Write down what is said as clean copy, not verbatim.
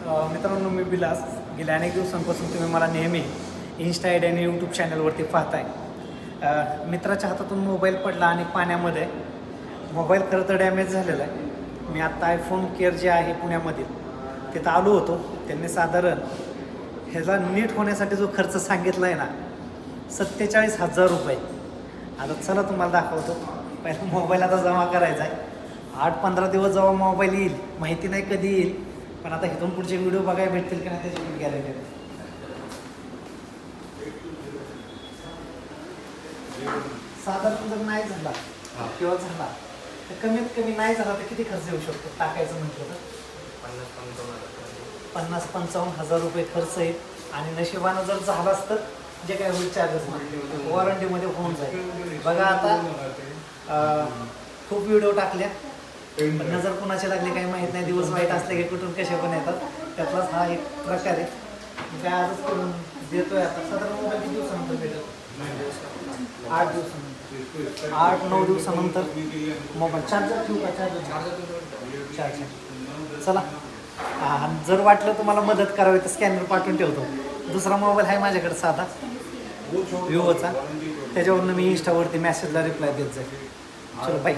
मित्रांनो, मी बिलास. गेल्या अनेक दिवसांपासून तुम्ही मला नेहमी इन्स्टा आय डी आणि यूट्यूब चॅनलवरती पाहताय. मित्राच्या हातातून मोबाईल पडला आणि पाण्यामध्ये मोबाईल खरं तर डॅमेज झालेला आहे. मी आत्ता आयफोन केअर जे आहे पुण्यामधील तिथं आलो होतो. त्यांनी साधारण ह्याचा नीट होण्यासाठी जो खर्च सांगितला आहे ना, 47,000 रुपये. आता चला तुम्हाला दाखवतो. पहिला मोबाईल आता जमा करायचा आहे. 8-15 दिवस जेव्हा मोबाईल येईल, माहिती नाही कधी येईल, पण आता इथून पुढचे व्हिडिओ बघायला भेटतील की नाही त्याची गॅरंटी आहे. साधारण जर नाही झाला किंवा झाला तर कमीत कमी नाही झाला तर किती खर्च येऊ शकतो टाकायचं म्हटलं तर? 50-55,000 रुपये खर्च येईल. आणि नशिबानं जर झालाच तर जे काय होईल चार्जेस वॉरंटीमध्ये होऊन जाईल. बघा आता खूप व्हिडिओ टाकल्या, पण नजर कुणाची लागली काही माहीत नाही. दिवस वाईट असले की कुठून कसे पण येतात, त्यातलाच हा एक प्रकार आहे. काय आजच करून देतोय. आता साधारण मोबाईल किती दिवसानंतर भेटेल? 8 दिवसानंतर, 8-9 दिवसानंतर मोबाईल. चार्जर ठेवू का? चार्जर. चला, जर वाटलं तुम्हाला मदत करावी तर स्कॅनर पाठवून ठेवतो. दुसरा मोबाईल आहे माझ्याकडे साधा विवोचा, त्याच्यावरून मी इंस्टावरती मेसेजला रिप्लाय देत जाईल. चलो बाय.